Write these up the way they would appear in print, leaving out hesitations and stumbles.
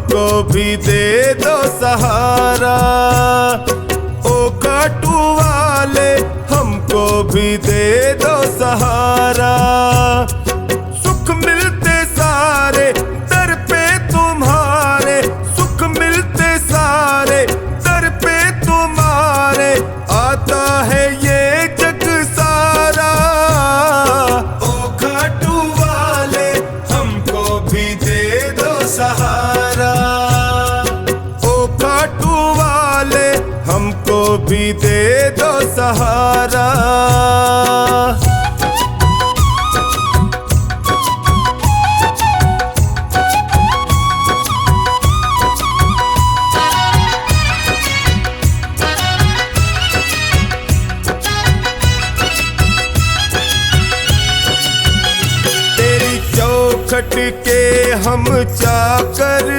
हमको भी दे दो सहारा। ओ काटू वाले हमको भी दे दो सहारा। सुख मिलते सारे दर पे तुम्हारे, सुख मिलते सारे दर पे तुम्हारे, आता है ये जग सारा। ओ काटू वाले हमको भी दे दो सहारा। ओ काटू वाले हमको भी दे दो सहारा। खट के हम चाकर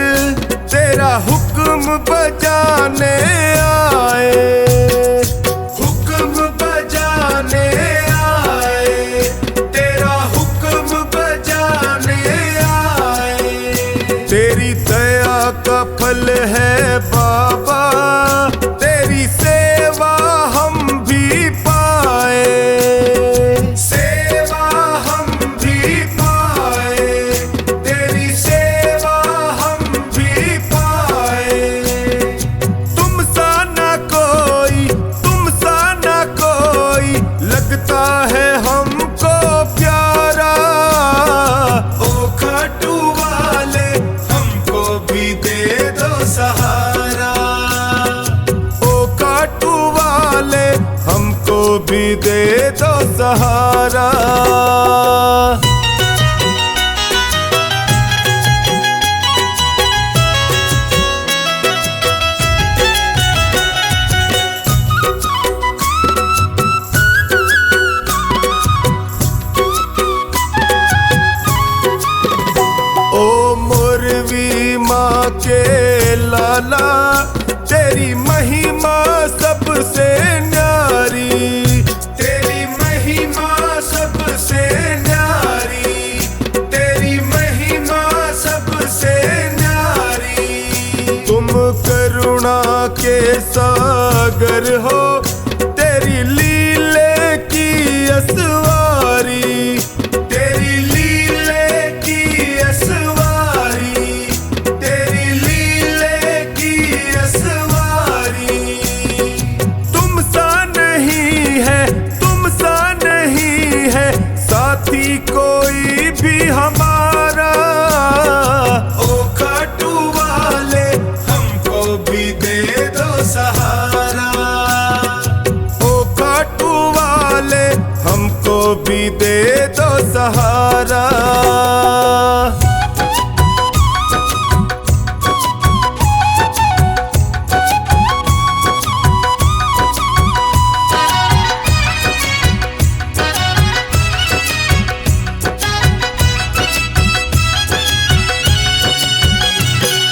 तेरा हुक्म बजाने आए, हुक्म बजाने आए, तेरा हुक्म बजाने आए। तेरी दया का फल है बाबा, तेरी सेवा हम भी पाए, सेवा हम भी पाए, तेरी सेवा हम भी पाए। तुम सा ना कोई, तुम सा ना कोई लगता है हमको प्यारा। ओ खाटू वाले हमको भी दे दो सहारा। ओ खाटू वाले हमको भी दे दो सहारा। ओ मोरवी माँ के लाला, तेरी महिमा सबसे न्यारी, तेरी महिमा सबसे न्यारी, तेरी महिमा सबसे न्यारी। तुम करुणा के सागर हो, तेरी लीले की असवारी, तेरी लीले की असवारी, तेरी लीले की असवारी। तुम सा नहीं है, तुम सा नहीं है साथी कोई भी हमारा। ओ खाटू वाले हमको भी दे दो सहारा। ओ खाटू वाले हमको भी दे दो सहारा।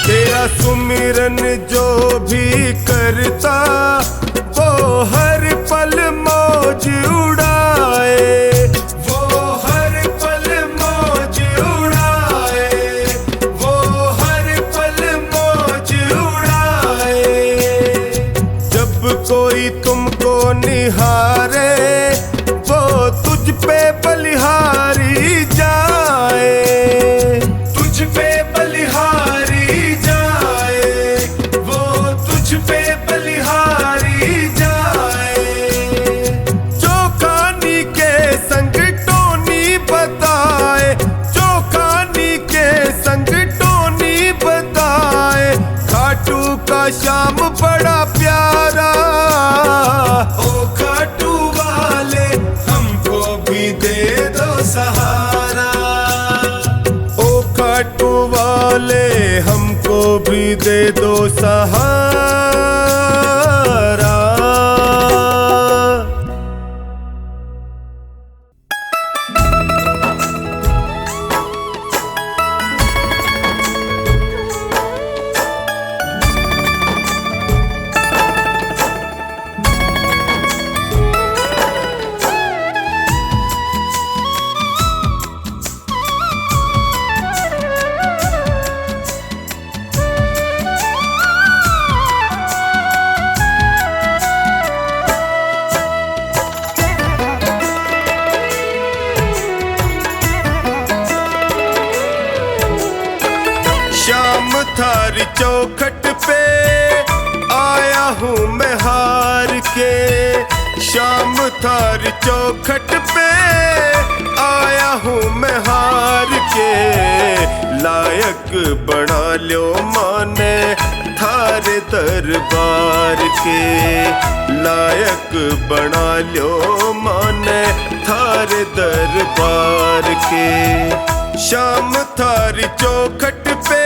तेरा सुमिरन जो भी करता, वो हर पल मौज उड़ाए, वो हर पल मौज उड़ाए, वो हर पल मौज उड़ाए। जब कोई तुमको निहारे, वो तुझ पे बलिहारी जाए, तुझ पे बलिहारी जाए, वो तुझ पे बलिहारी जाए। चौखानी के संग टोनी बताए, चौखानी के संग टोनी बताए, खाटू का श्याम बड़ा प्यारा। ओ खाटू वाले हमको भी दे दो सहारा। ओ खाटू वाले हमको भी दे दो सहारा। शाम थारी चौखट पे आया हूँ मैं हार के। शाम थारी चौखट पे आया हूँ मैं हार के। लायक बना लो माने थारे दरबार के। लायक बना लो माने थारे दरबार के। शाम थारी चौखट पे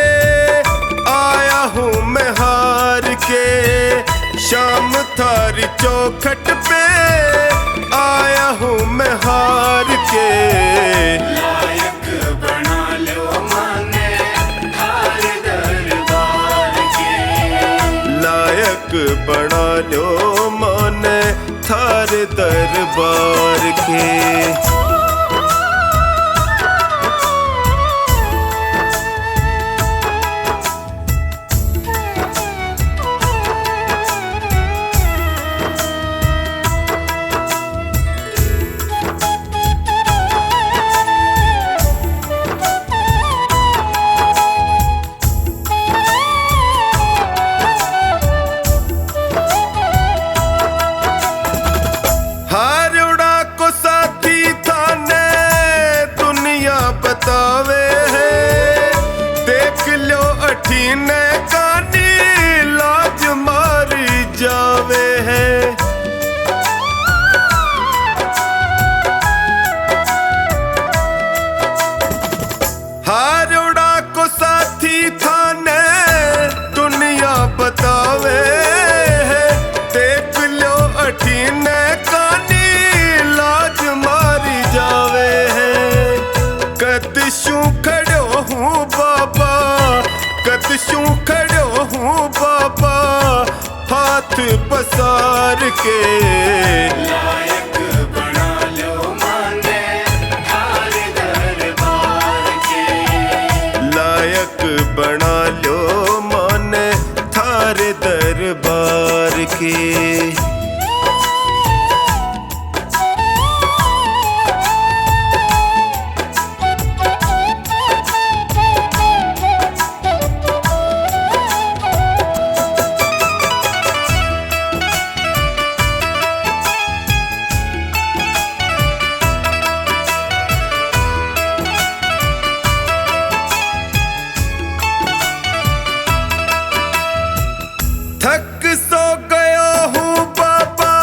आया हूँ मैं हार के। शाम थारी चौखट पे आया हूँ मैं हार के। लायक बना लो माने थारे दरबार के। लायक बना लो माने थारे दरबार के। बतावे है देख लो अठीने कानी लाज मारी जावे है। हारोड़ा को साथी थाने दुनिया बतावे है देख लो अठीने कानी लाज मारी जावे है। कदशू खड़ो हूँ बाबा कदशू खड़ो हूँ बाबा हाथ पसार के। लायक बना लो माने थारे दरबार के। लायक बना लो माने थारे दरबार के। थक सो गया हूँ बाबा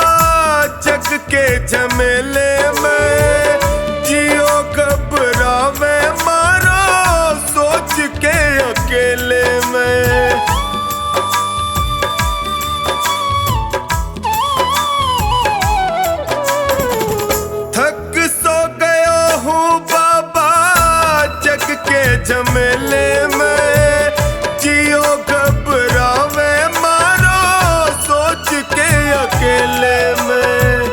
जग के झमेले में। जियो घबरावे मारो सोच के अकेले में। थक सो गया हूँ बाबा जग के झमेले में। जियो घबरावे अकेले में।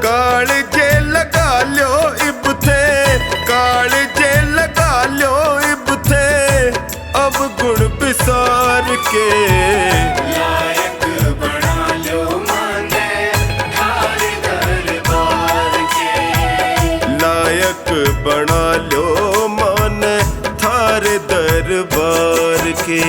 कालजे लगा लो इब थे कालजे लगा लो इब थे अब गुण बिसार के। लायक बना लो माने थारे दरबार के। लायक बना लो माने थारे दरबार के।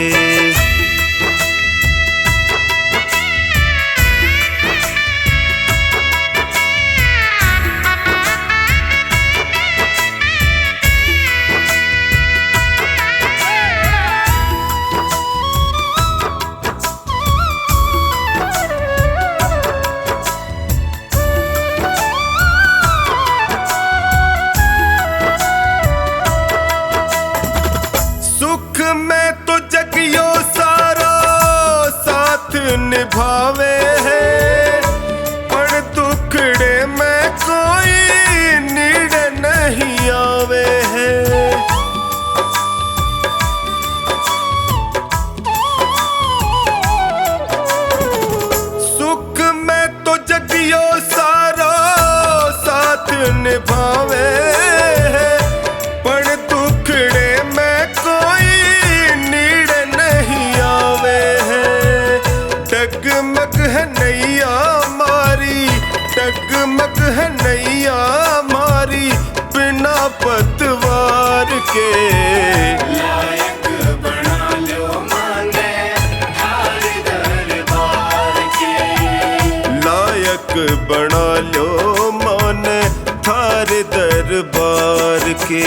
निभावे है पर दुखड़े में कोई नीड नहीं आवे है। सुख में तो जगियो सारा साथ निभावे है पर दुखड़े में कोई नीड नहीं आवे है। डगमग है नैया मारी डगमग है नैया मारी बिना पतवार के। लायक बना लो बना लो मन थारे दरबार के।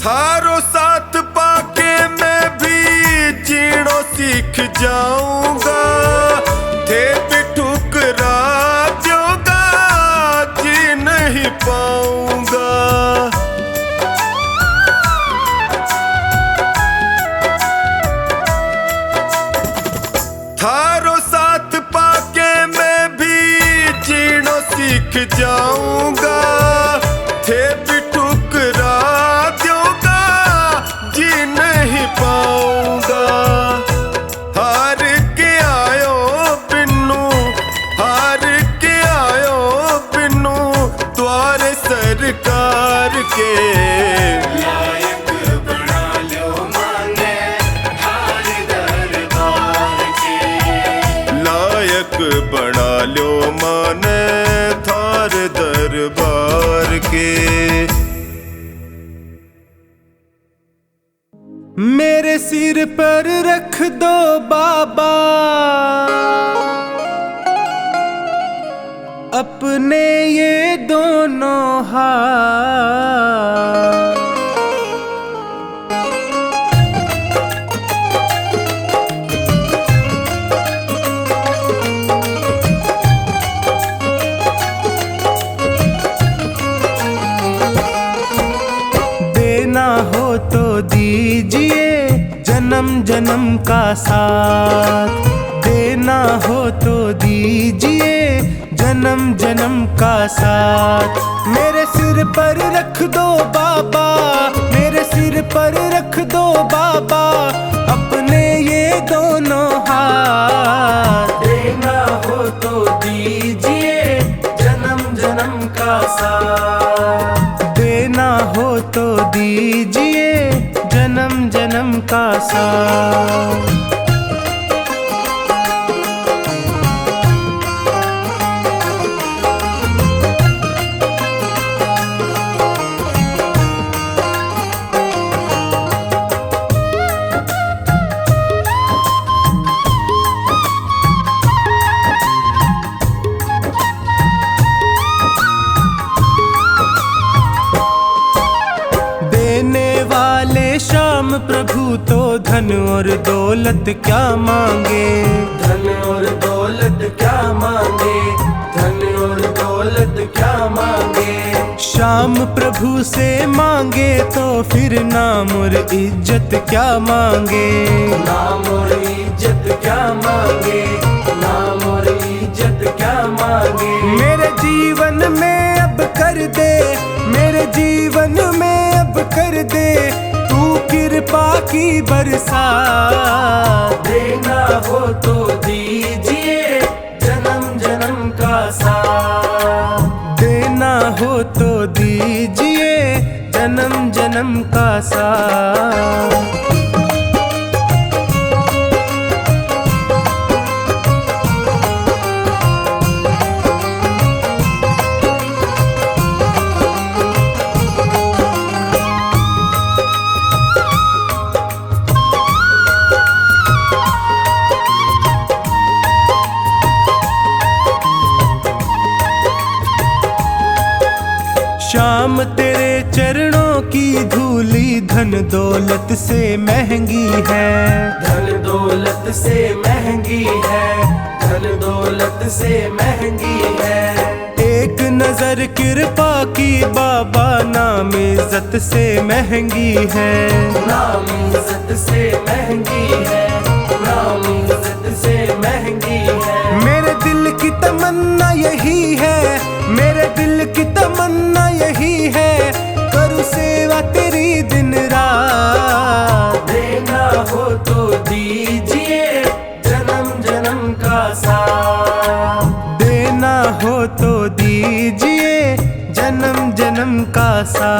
थारो साथ पाके मैं भी जीणो सीख जाऊंगा, थे भी ठुकरा दोगा जी नहीं पाऊंगा। थारो साथ पाके मैं भी जीणो सीख जाऊंगा, थे भी ठुकरा पाऊंगा। हार के आयो बिन्नू, हार के आयो बिन्नू द्वारे सरकार के। लायक बना लो माने थारे दरबार के। लायक बना लो माने थारे दरबार के। मेरे सिर पर रख दो बाबा अपने ये दोनों हाथ, देना हो तो दीजिए जन्म जन्म का साथ, देना हो तो दीजिए जन्म जन्म का साथ। मेरे सिर पर रख दो बाबा, मेरे सिर पर रख दो बाबा अपने ये दोनों हाथ, देना हो तो दीजिए जन्म जन्म का साथ, देना हो तो दीजिए जन्म जन्म का साथ। श्याम प्रभु तो धन और दौलत क्या मांगे, धन और दौलत क्या मांगे, धन और दौलत क्या मांगे। श्याम प्रभु से मांगे तो फिर नाम और इज्जत क्या मांगे, नाम और इज्जत क्या मांगे, नाम और इज्जत क्या मांगे। मेरे जीवन में अब कर दे, मेरे जीवन में अब कर दे कृपा की बरसात, देना हो तो दीजिए जन्म जन्म का साथ, देना हो तो दीजिए जन्म जन्म का साथ। श्याम तेरे चरणों की धूली धन दौलत से महंगी है, धन दौलत से महंगी है, धन दौलत से महंगी है। एक नजर कृपा की बाबा नाम इज्जत से महंगी है, नाम इज्जत से महंगी है, नाम इज्जत से महंगी है। मेरे दिल की तमन्ना यही है, मेरे दिल की तमन्ना यही है, करूँ सेवा तेरी दिन रात, देना हो तो दीजिए जन्म जन्म का साथ, देना हो तो दीजिए जन्म का सा।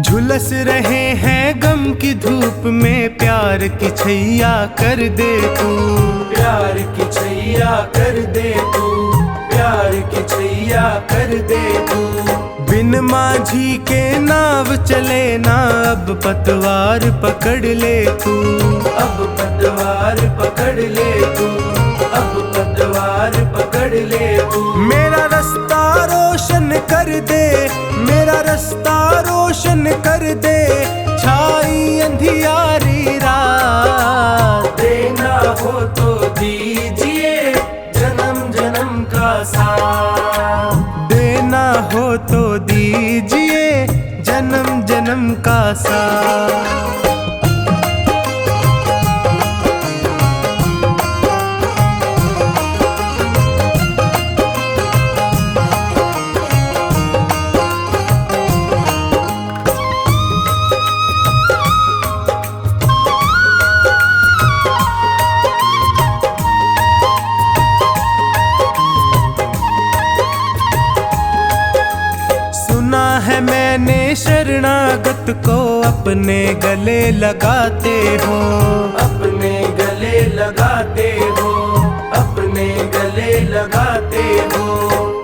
झुलस रहे हैं गम की धूप में, प्यार की छैया कर दे तू, प्यार की छैया कर दे तू, प्यार की छैया कर दे तू। बिन माझी के नाव चले ना, अब पतवार पकड़ ले तू, अब पतवार पकड़ ले तू, अब पतवार पकड़ ले तू। मेरा रास्ता रोशन कर दे, मेरा रास्ता रोशन कर दे, छाई अंधियारी रात। देना हो तो दीजिए जन्म जन्म का साथ, देना हो तो दीजिए जन्म जन्म का साथ। सुना है मैंने शरणागत को अपने गले लगाते हो, अपने गले लगाते हो, अपने गले लगाते हो।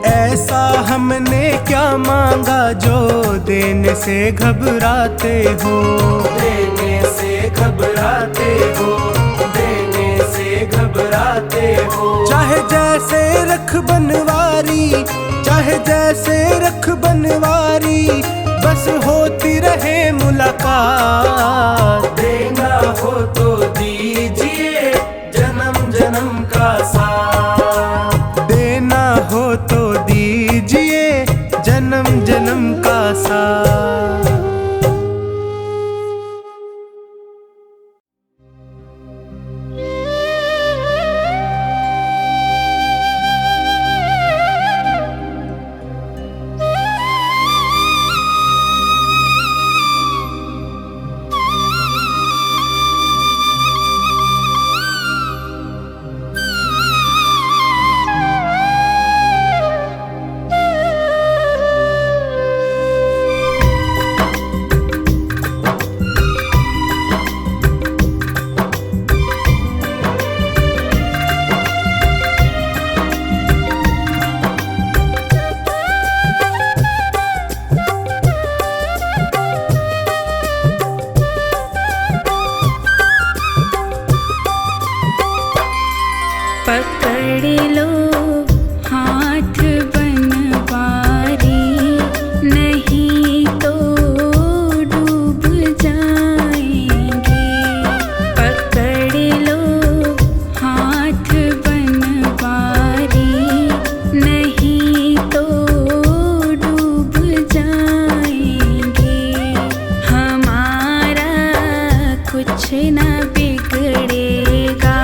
ऐसा हमने क्या मांगा जो देने से घबराते हो, देने से घबराते हो, देने से घबराते हो। चाहे जैसे रख बनवारी, चाहे जैसे रख बनवारी, बस होती रहे मुलाकात। देना हो तो दीजिए जन्म जन्म का साथ, देना हो तो दीजिए जन्म जन्म का साथ। पकड़ लो हाथ बनवारी, नहीं तो डूब जाएंगे। पकड़ लो हाथ बनवारी, नहीं तो डूब जाएंगे। हमारा कुछ ना बिगड़ेगा,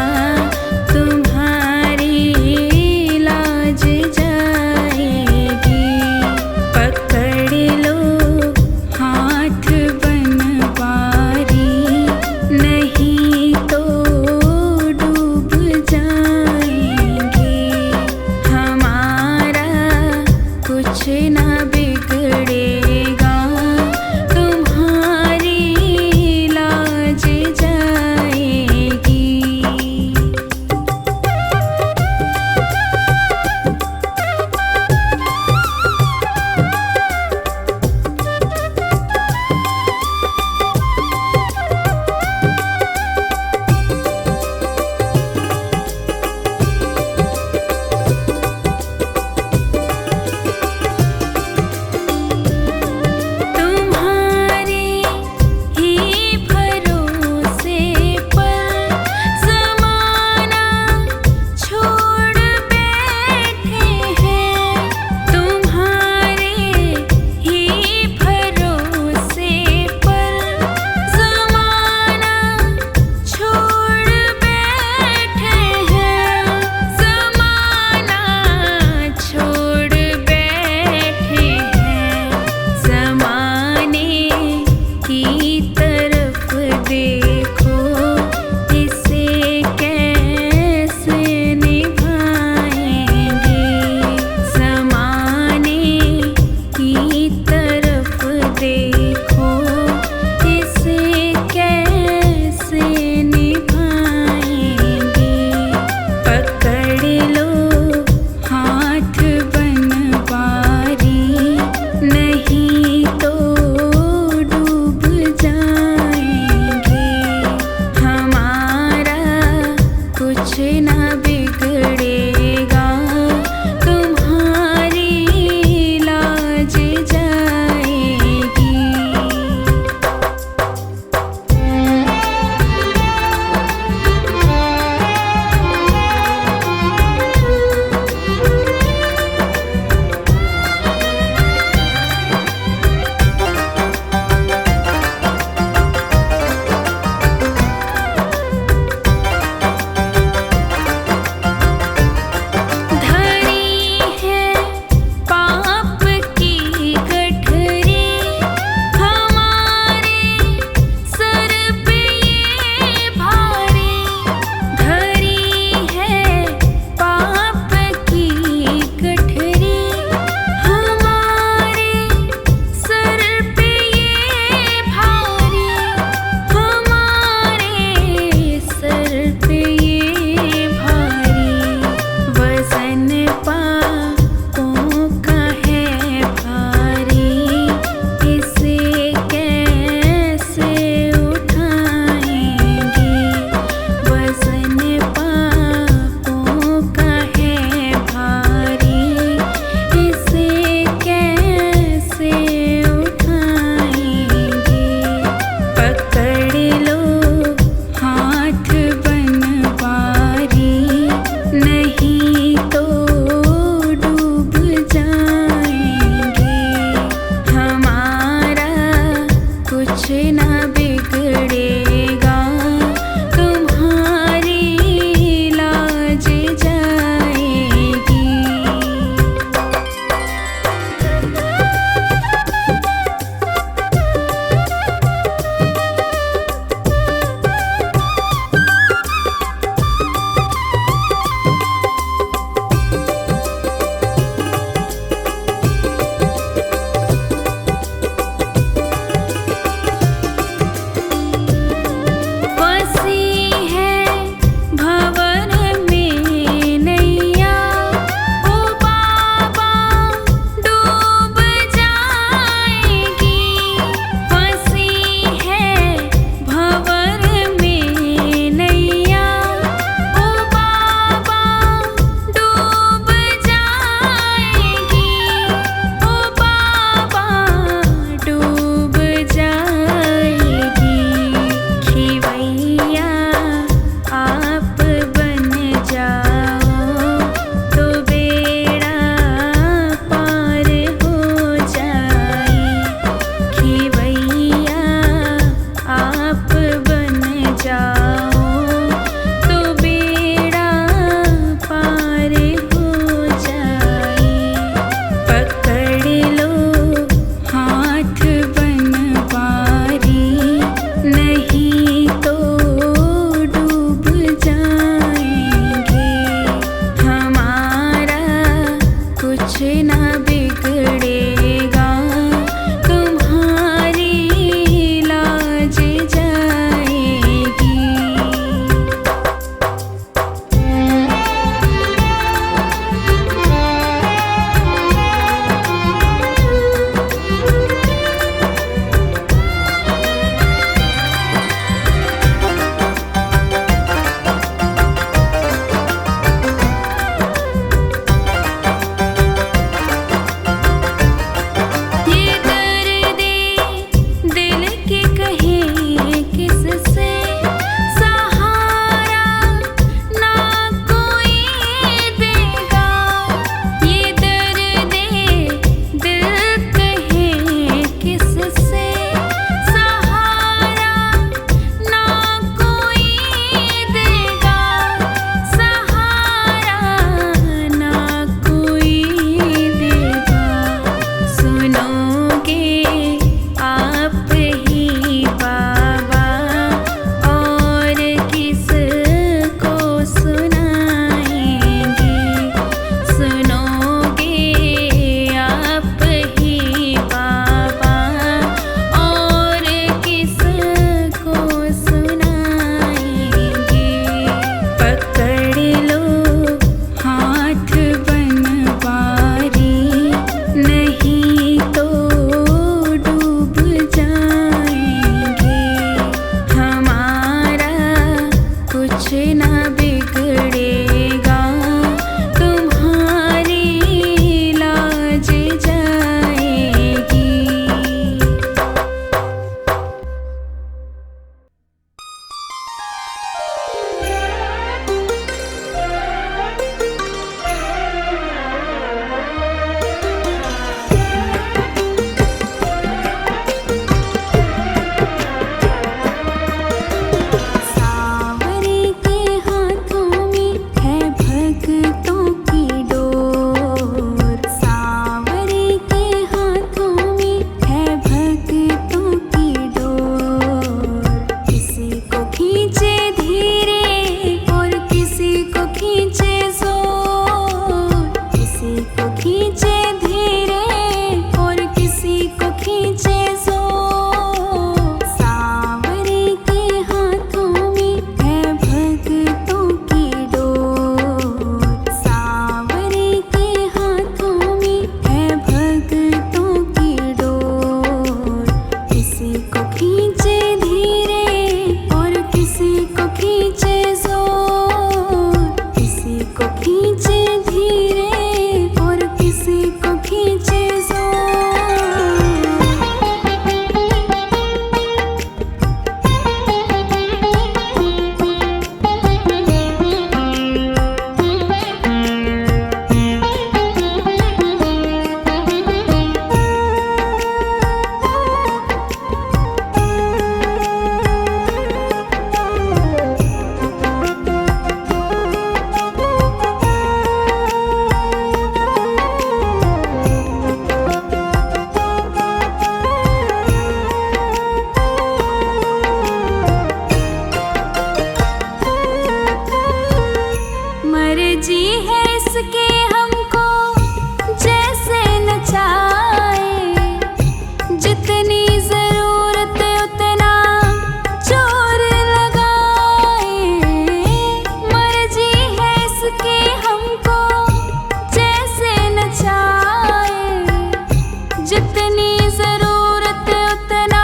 जितनी जरूरत उतना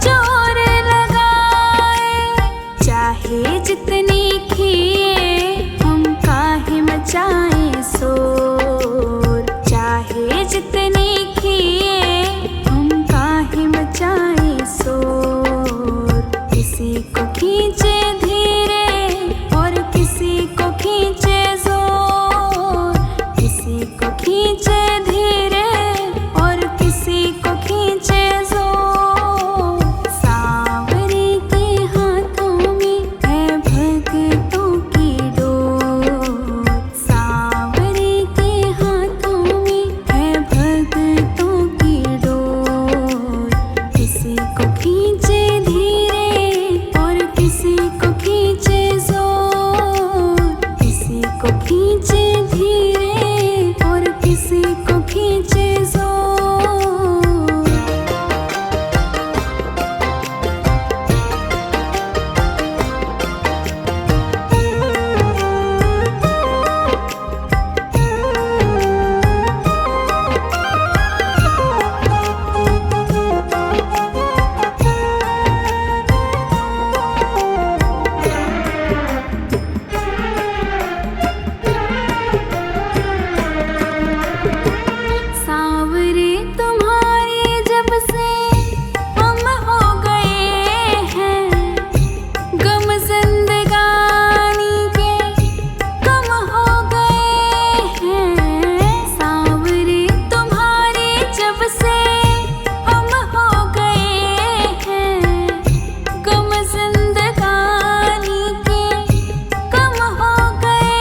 जोर लगाए, चाहे जितनी खिए हम काहे मचाए शोर, चाहे जितनी खिए हम काहे मचाए शोर। किसी को खींचे धीरे और किसी को खींचे जोर, किसी को खींचे धीरे और किसी को खींचे जोर। सांवरे के हाथों में है भक्तों की डोर, सांवरे के हाथों में है भक्तों की डोर। किसी को खींचे धीरे और किसी को खींचे जोर, किसी को खींचे धीरे और किसी को खींचे जोर। सांवरे तुम्हारे जब से हम हो गए हैं, गम जिंदगानी के कम हो गए हैं। सांवरे तुम्हारे जब से हम हो गए हैं, गम जिंदगानी के कम हो गए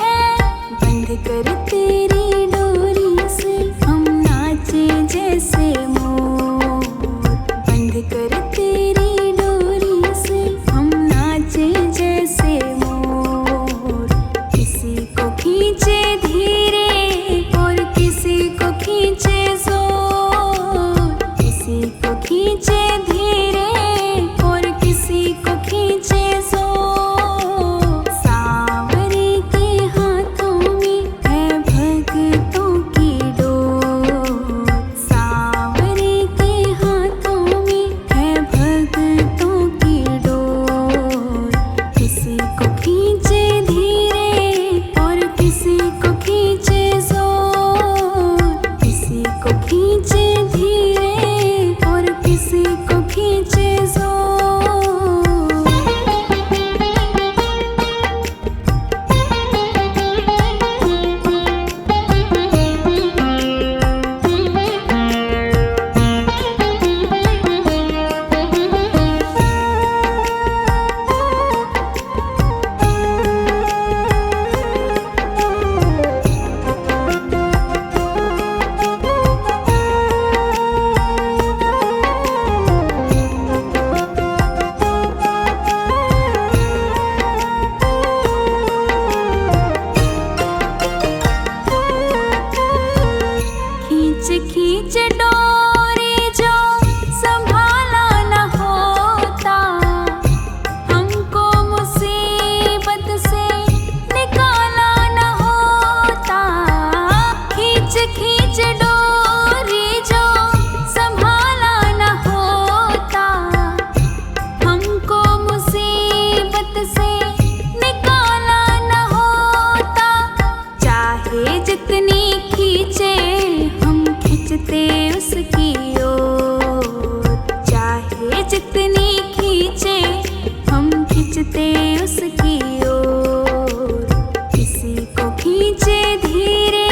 हैं। बंद कर तेरी डोरी से हम नाचे जैसे मोर, बंद कर तेरी डोरी से हम नाचे जैसे मोर। किसी को खींचे धीरे और किसी को खींचे जोर, किसी को खींचे धीरे और किसी को खींचे जोर। सांवरे के हाथों में है भक्तों की डोर, सांवरे के हाथों में है भक्तों की डोर। किसी को खींचे धीरे और किसी को खींचे जोर, किसी को खींचे धीरे और किसी को खींचे जोर। खींच खींच डोरी जो संभाला न होता, हमको मुसीबत से निकाला न होता। खींच खींच डोरी जो संभाला न होता, हमको मुसीबत से निकाला न होता। चाहे जितनी खींचे हम खींचते उसकी ओर, चाहे जितनी खींचे हम खींचते उसकी ओर। किसी को खींचे धीरे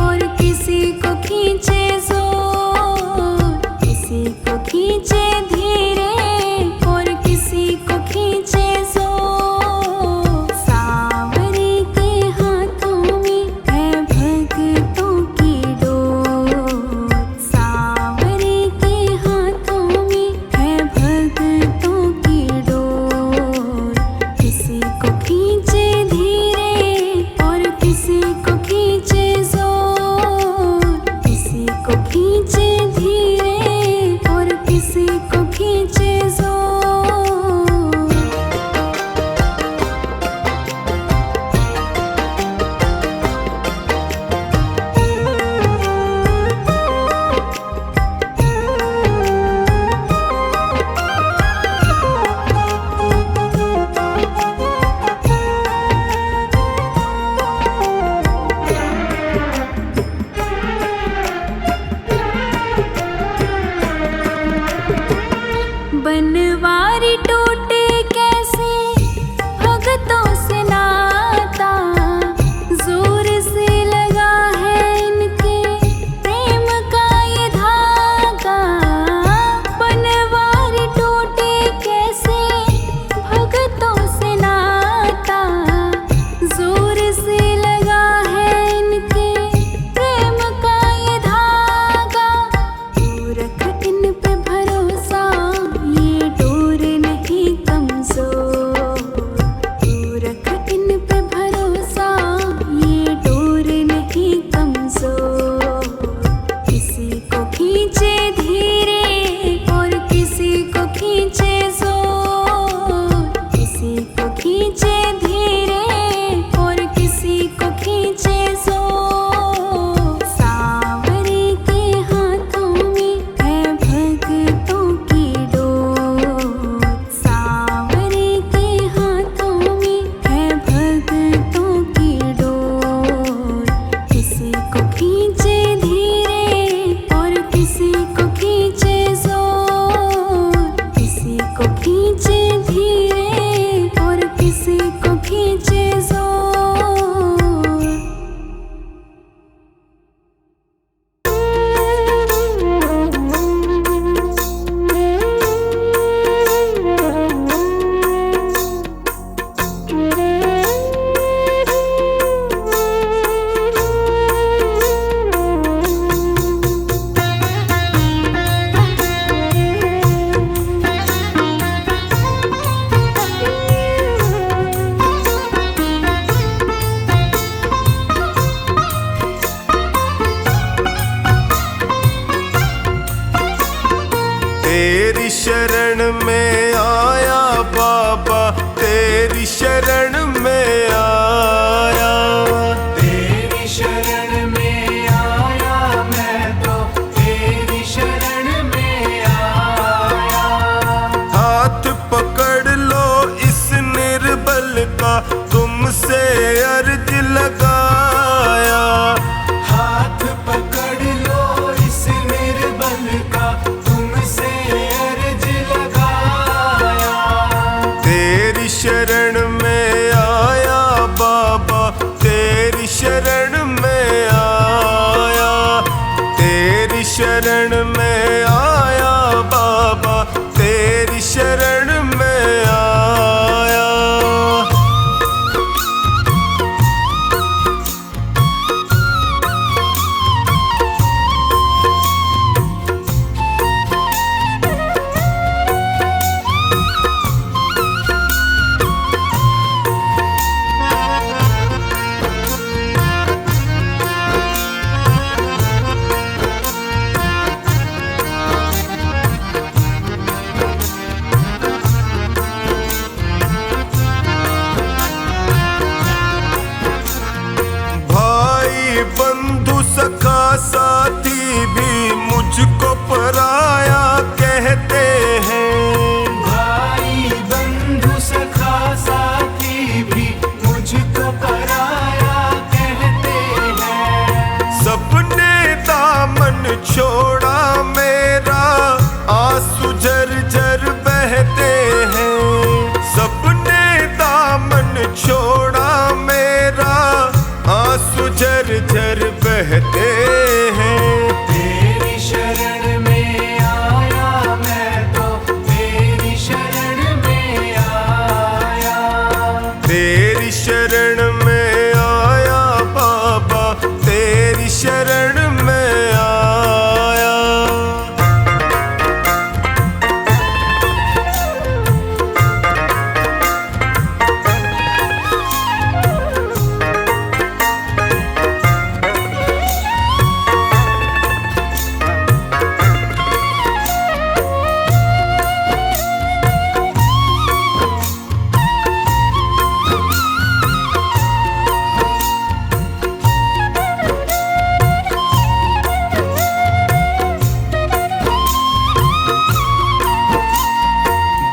और किसी को खींचे जोर, किसी को खींचे धीरे और किसी को खींचे जोर। सांवरे के हाथों में है भक्तों की डोर, सांवरे के हाथों में है भक्तों की डोर। किसी को खींचे धीरे और किसी को खींचे जोर, किसी को खींचे धीरे और किसी को खींचे जोर। किसी को खींचे धीरे और किसी को खींचे जोर, किसी को खींचे धीरे और किसी को खींचे जोर। सावरे के हाथों में है भक्तों की डोर, सावरे के हाथों में है भक्तों की डोर। किसी को खींचे धीरे और किसी को खींचे जोर, किसी को खींचे धीरे और किसी को खींचे जोर। तेरी शरण में आया बाबा, तेरी शरण में आया। तेरी शरण में आया मैं तो, तेरी शरण में आया। हाथ पकड़ लो इस निर्बल का, तुमसे अर्ज लगाया। हाथ पकड़ लो इस निर्बल का, तुमसे अर्ज लगाया। तेरी शरण में आया बाबा, तेरी शरण में आया। तेरी शरण में आया बाबा, तेरी शरण में आया। भाई बंधु सखा साथी भी मुझको पराया कहते हैं। भाई बंधु सखा साथी भी मुझको पराया कहते हैं। सबने दामन छोड़ा मेरा, आंसू झरझर बहते हैं। सबने दामन छोड़ा मेरा, आंसू झरझर बहते हैं। तेरी शरण में आया मैं तो, तेरी शरण में आया। तेरी शरण में आया बाबा, तेरी शरण में आया।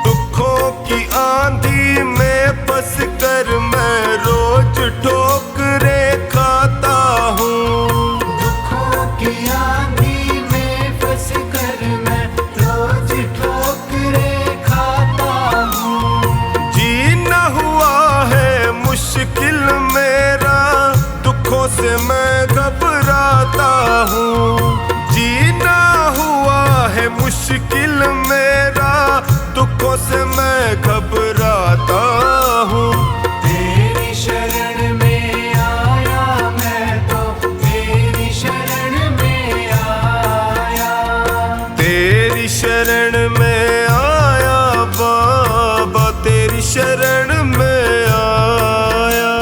दुखों की आंधी में फंस कर मैं रोज ठोकरे खाता हूँ। दुखों की आंधी में फंस कर मैं रोज ठोकरे खाता हूँ। जीना हुआ है मुश्किल मेरा, दुखों से मैं घबराता हूँ। जीना हुआ है मुश्किल मेरा, दुखों से मैं घबराता हूँ। तेरी शरण में आया मैं तो, तेरी शरण में आया। तेरी शरण में आया बाबा, तेरी शरण में आया।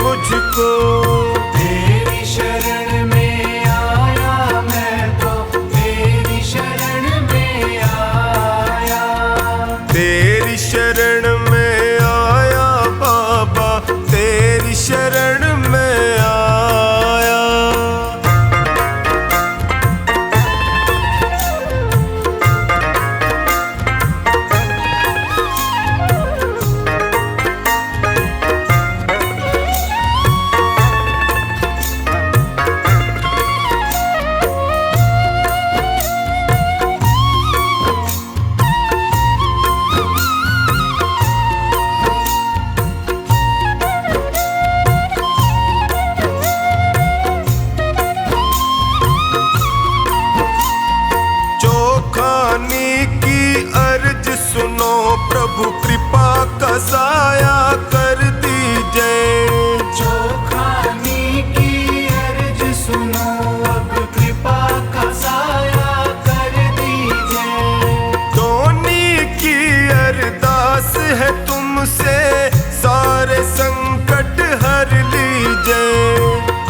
मुझको। तेरी शरण में आया मैं तो, तेरी शरण में आया। तेरी शरण में आया बाबा, तेरी शरण में आया। चोखानी की अर्ज सुनो प्रभु, कृपा का साया कर दीजिए। चोखानी की अर्ज सुनो, अब कृपा का साया कर दीजिए। टोनी की अरदास है तुमसे, सारे संकट हर लीजिए।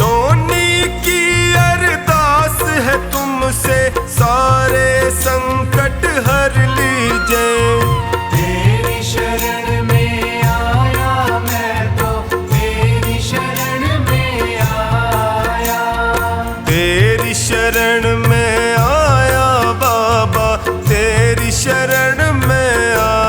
टोनी की अरदास है तुमसे, सारे संकट हर लीजिए। तेरी शरण में आया मैं तो, तेरी शरण में आया। तेरी शरण में आया बाबा, तेरी शरण में आया।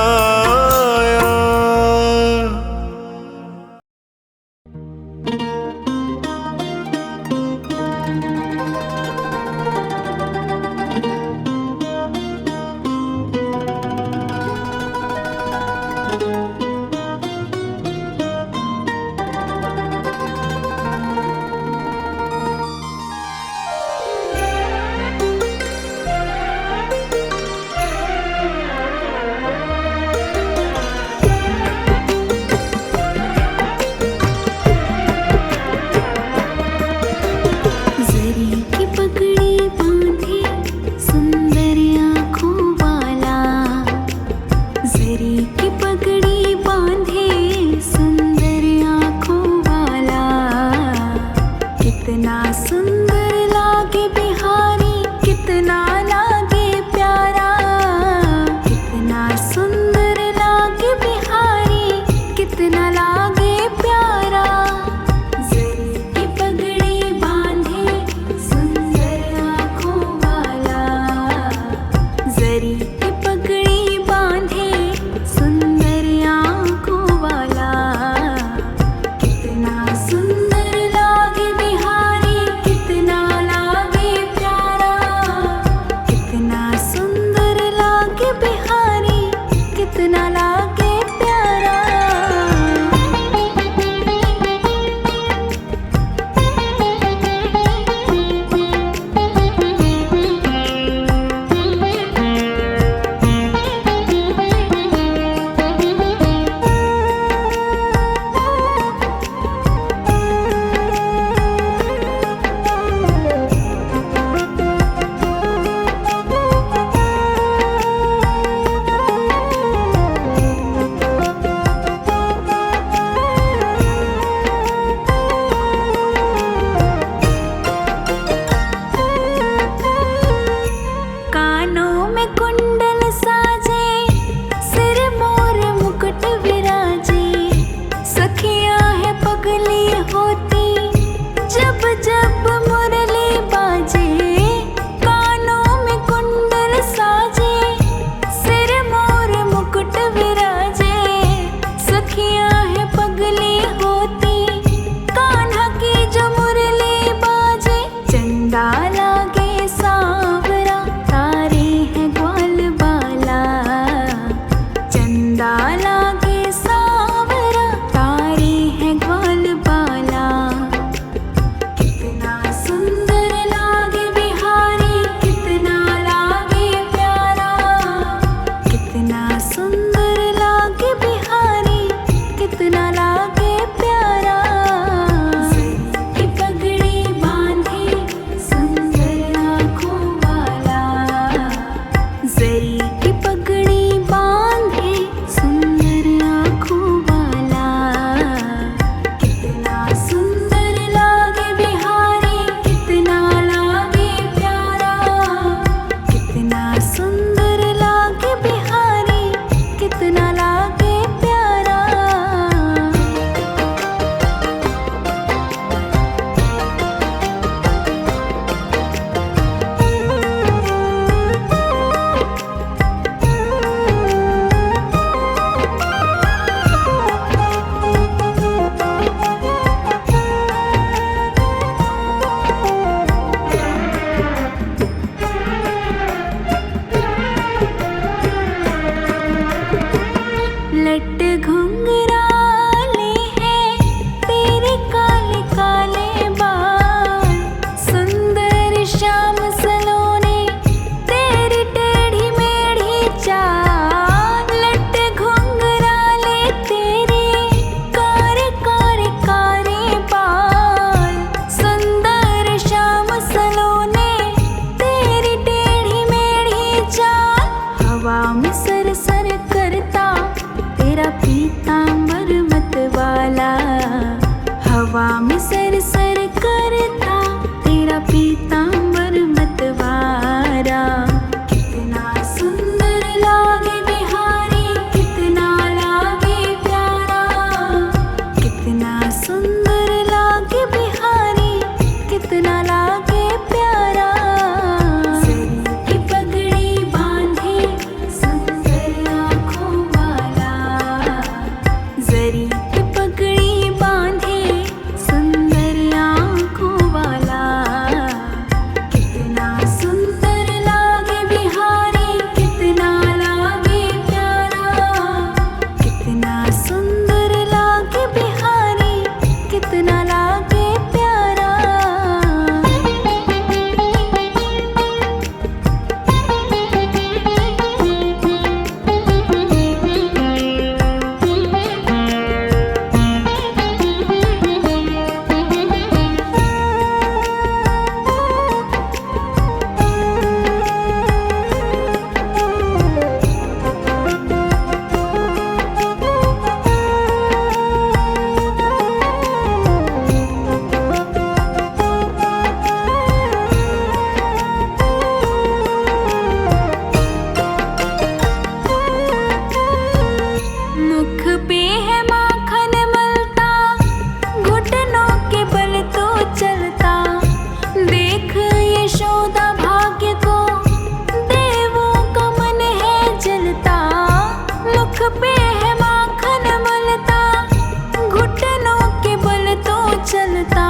चलता।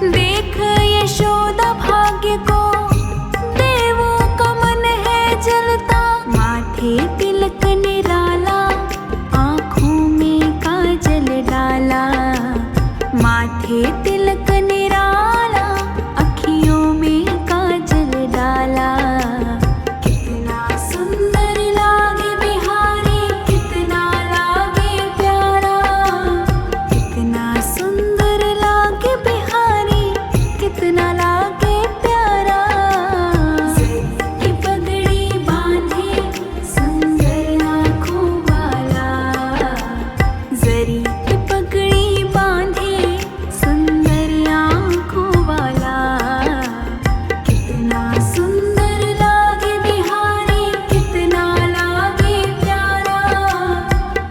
देख यशोदा भाग्य को, देवों का मन है जलता। माथे तिलक निराला, आँखों में काजल डाला। माथे तिलक निराला, अखियों में काजल डाला। कितना सुंदर लागे बिहारी, कितना लागे प्यारा। कितना सुंदर लागे बिहारी, कितना लागे प्यारा। जरी की पगड़ी बांधे, सुंदर आँखों वाला। जरी की पगड़ी बांधे, सुंदर आँखों वाला। कितना सुंदर लागे बिहारी, कितना लागे प्यारा।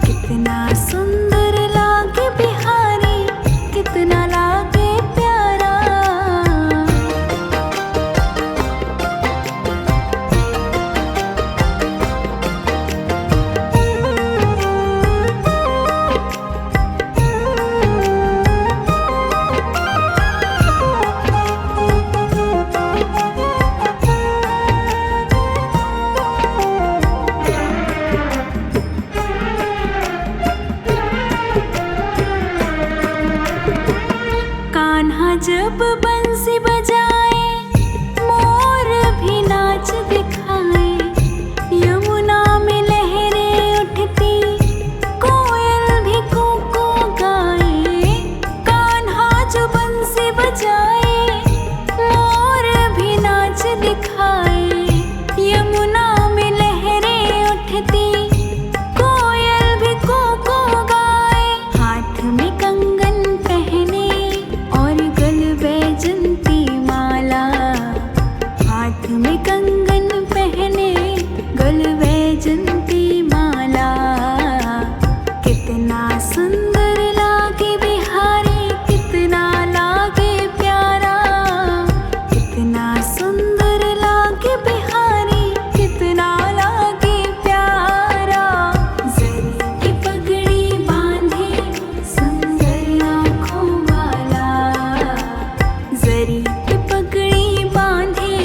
कितना सुंदर लागे बिहारी, कितना लागे प्यारा। कान्हा जब बंसी बजाए, मोर भी नाच दिखाए। यमुना में लहरें उठती, कोयल भी कूकू गाए। कान्हा जो बंसी बजाए, मोर भी नाच दिखाए। यमुना में लहरें उठती, कोयल भी कूकू गाए। हाथ में कंगन पहने और गल बैजंती माला। हाथ में कंगन पहने, गल बैजंती माला। कितना सुंदर लागे बिहारी, कितना लागे प्यारा। कितना सुंदर लागे बिहारी, कितना लागे प्यारा। जरी की पगड़ी बांधे, सुंदर आँखों वाला। जरी की पगड़ी बांधे,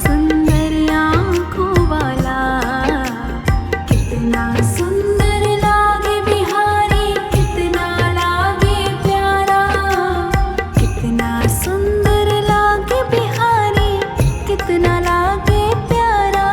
सुंदर आँखों वाला। कितना सुंदर लागे बिहारी, कितना लागे प्यारा। कितना सुंदर लागे बिहारी, कितना लागे प्यारा।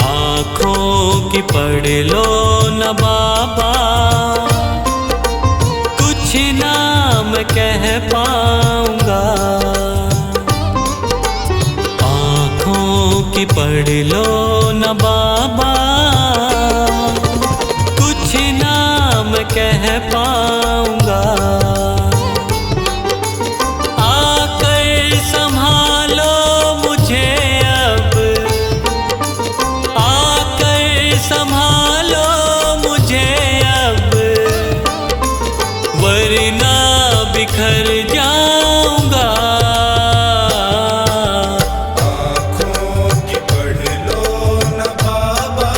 आँखों की पढ़ लो न बाबा, कुछ नाम कह पाऊंगा। आँखों की पढ़ लो न बाबा, कुछ नाम कह पाऊंगा। आकर संभालो मुझे अब, आकर संभालो मुझे अब, वरना बिखर जाऊंगा। आँखों की पढ़ लो न बाबा,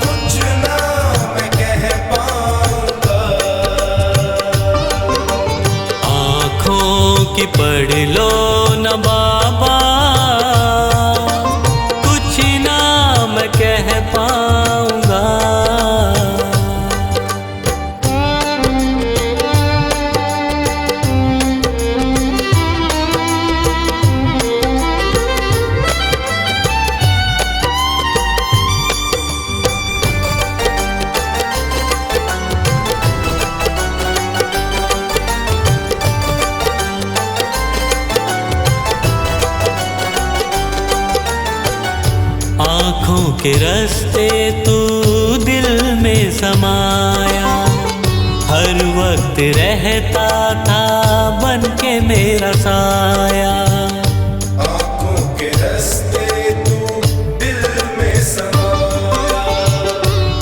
कुछ ना मैं कह पाऊंगा। आँखों की पढ़ लो न बाबा, कुछ नाम कह पाऊंगा। आँखों के रास्ते तू दिल में समाया, हर वक्त रहता था बन के मेरा साया। आँखों के रास्ते तू दिल में समाया,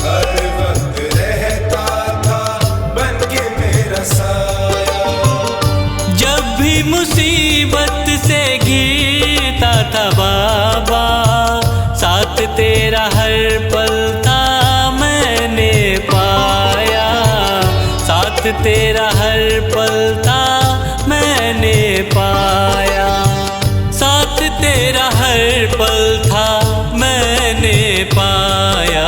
हर वक्त रहता था बन के मेरा साया। जब भी मुसीबत से घिरता था बाबा, साथ तेरा हर पल था मैंने पाया। साथ तेरा हर पल था मैंने पाया। साथ तेरा हर पल था मैंने पाया।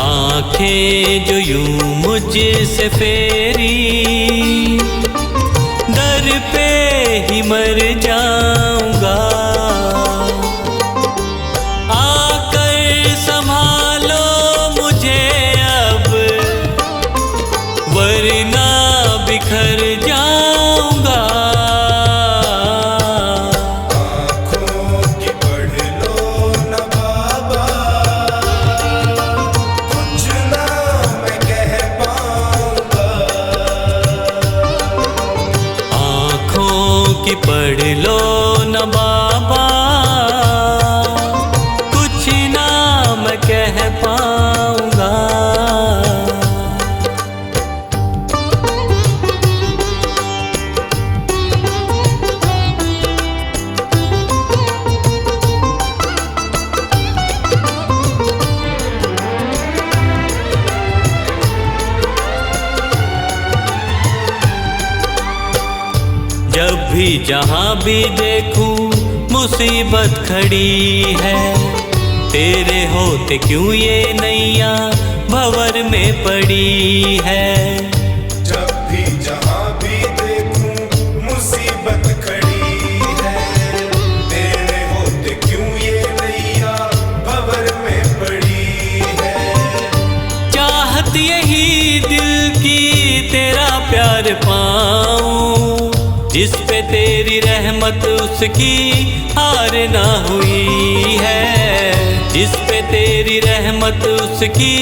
आंखें जो यूं मुझसे फेरी, दर पे ही मर जाऊंगा। आकर संभालो मुझे अब, वरना बिखर जाऊंगा। आँखों की पढ़ लो न बाबा, कुछ ना मैं कह पाऊंगा। आँखों की पढ़ लो न बाबा, कुछ ना मैं कह पाऊंगा। जब भी जहाँ भी देखूं मुसीबत खड़ी है, तेरे होते क्यों ये नैया भंवर में पड़ी है। जब भी जहाँ भी देखूं मुसीबत खड़ी है, तेरे होते क्यों ये नैया भंवर में पड़ी है। चाहत यही दिल की तेरा प्यार पाऊं, जिस पे तेरी रहमत उसकी हार ना हुई है। जिस पे तेरी रहमत उसकी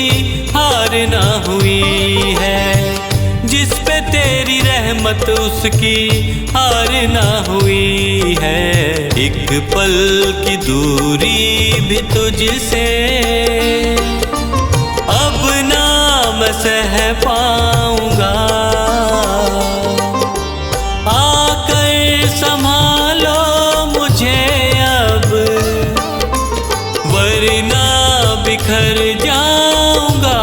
हार ना हुई है। जिस पे तेरी रहमत उसकी हार ना हुई है। एक पल की दूरी भी तुझसे अब ना मैं सह पाऊंगा। आकर संभालो मुझे अब, वरना बिखर जाऊंगा।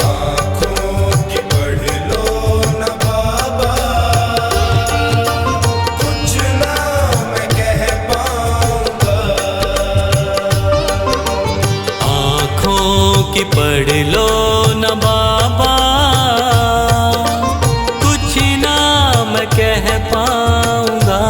आँखों की पढ़ लो न बाबा, कुछ ना मैं कह पाऊंगा। आँखों की पढ़ लो न बाबा, कुछ ना मैं कह पाऊंगा।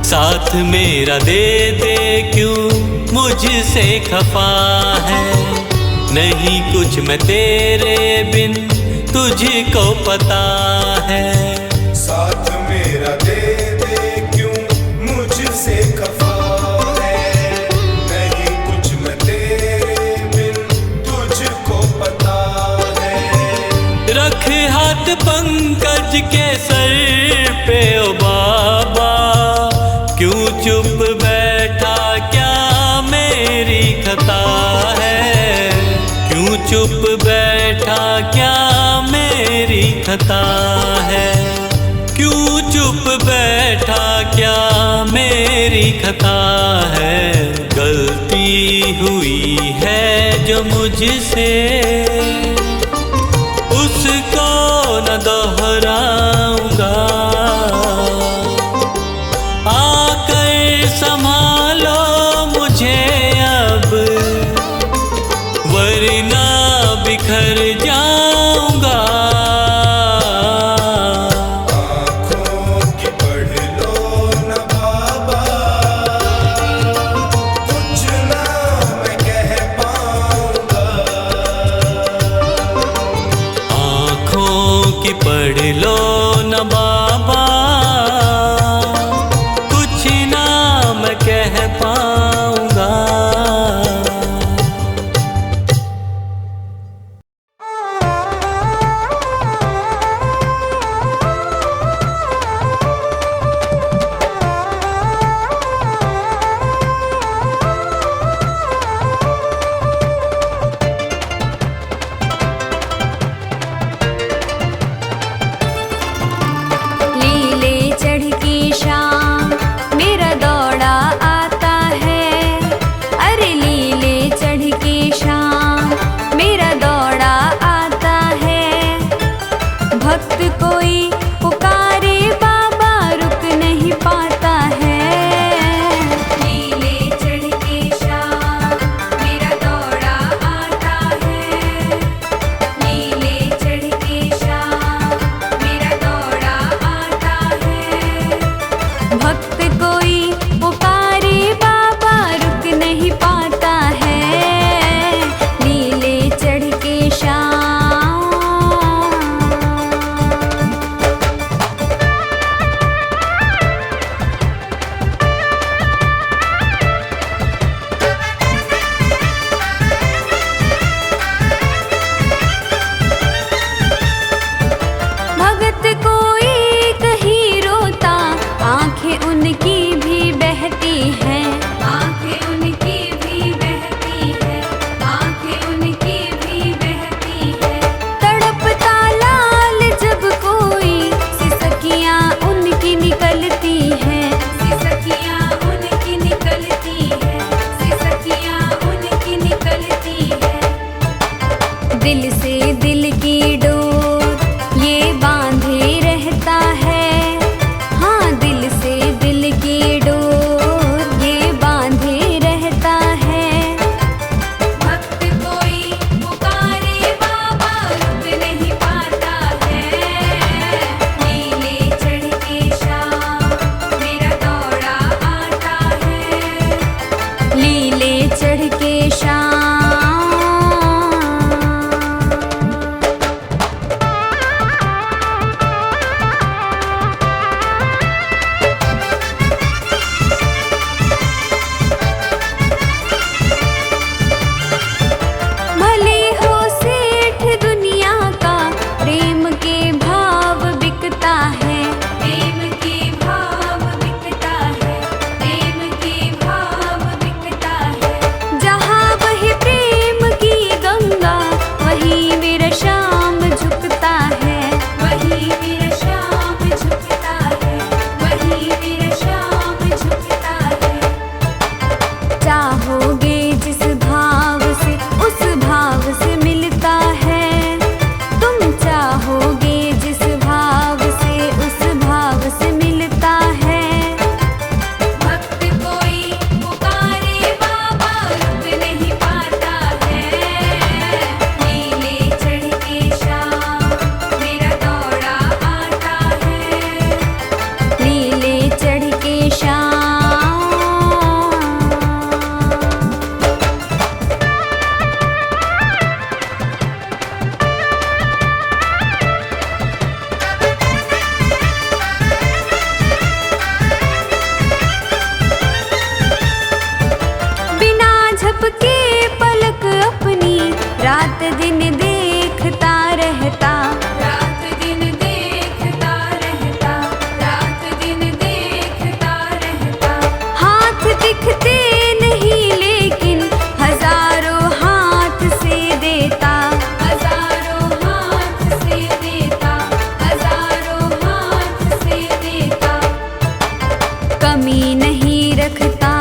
साथ मेरा दे दे क्यों मुझसे खफा है। नहीं कुछ मैं तेरे बिन तुझको पता है। साथ मेरा दे दे क्यों मुझसे खफा है। नहीं कुछ मैं तेरे बिन तुझको पता है। रख हाथ पंकज के सर पे ओ बाबा, क्यों चुप बैठा क्या मेरी खता है। क्यों चुप बैठा क्या मेरी खता है। क्यों चुप बैठा क्या मेरी खता है। गलती हुई है जो मुझसे, उसको न दोहराऊंगा। आकर संभालो मुझे अब, वरना बिखर जाऊंगा। भक्त कोई पुकारे बाबा रुक नहीं पाता है, लीले चढ़ के शाम। भगत कोई कहीं रोता, आंखें उनकी भी बहती हैं, आंखें उनकी भी बहती हैं, आंखें उनकी भी बहती हैं। तड़पता लाल जब कोई, सिसकियां उनकी निकलती हैं, सिसकियां उनकी निकलती हैं, सिसकियां उनकी निकलती हैं। दिल से दिल की डोर ये बांधे रहता है, हाँ दिल से दिल की डोर ये बांधे रहता है। भक्त कोई पुकारे बाबा रुक नहीं पाता है, लीले चढ़ के शाम मेरा दौड़ा आता है, लीले चढ़ के शाम। भले हो सेठ दुनिया का, प्रेम के भाव बिकता है, प्रेम के भाव बिकता है, प्रेम के भाव बिकता है। जहाँ वही प्रेम की गंगा, वही मेरा शाम झुकता है, वही मेरा शाम झुकता है, वही मेरा शाम झुकता है। चाहोगे जिस भाव से उस भाव से मिलता है, तुम चाहोगे जिस भाव से उस भाव से मिलता है। भक्त कोई पुकारे बाबा रुक नहीं पाता है, लीले चढ़ के शाम मेरा दौड़ा आता है, लीले चढ़ के शाम। बिना झपके पलक अपनी, रात दिन देखता रहता, रात दिन देखता रहता, रात दिन देखता रहता। हाथ दिखते नहीं लेकिन हजारों हाथ से देता, हजारों हाथ से देता, हजारों हाथ से देता। कमी नहीं रखता,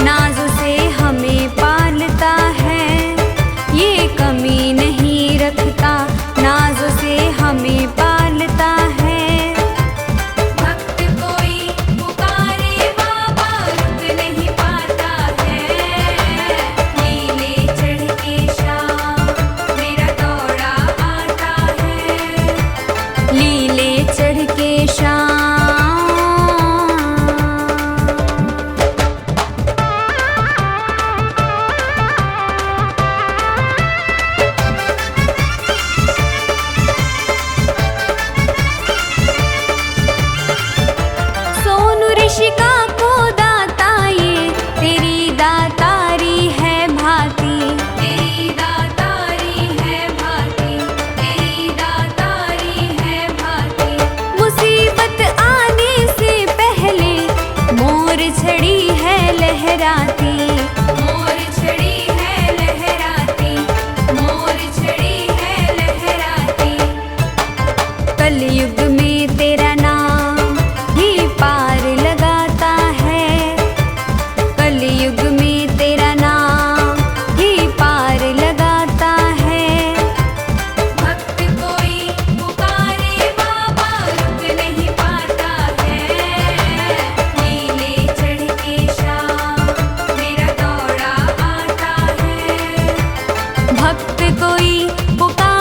नाज़ों से हमें पालता है, ये कमी नहीं रखता, नाज़ों से हमें पालता है। भक्त कोई पुकारे बाबा रुक नहीं पाता है, लीले चढ़ के शाम मेरा दौड़ा आता है, लीले चढ़ के शाम। सोनू ऋषिका को दाता ये तेरी दातारी है भांति, तेरी दातारी है भांति, तेरी दातारी है भांति। मुसीबत आने से पहले मोर छड़ी है लहराती, मोर छड़ी है लहराती, मोर छड़ी है लहराती। कलयुग में तेरा नाम ही पार लगाता है, कलयुग में तेरा नाम ही पार लगाता है। भक्त कोई पुकारे बाबा रुक नहीं पाता है, लीले चढ़ के शाम मेरा दौड़ा आता है। भक्त कोई पुकारे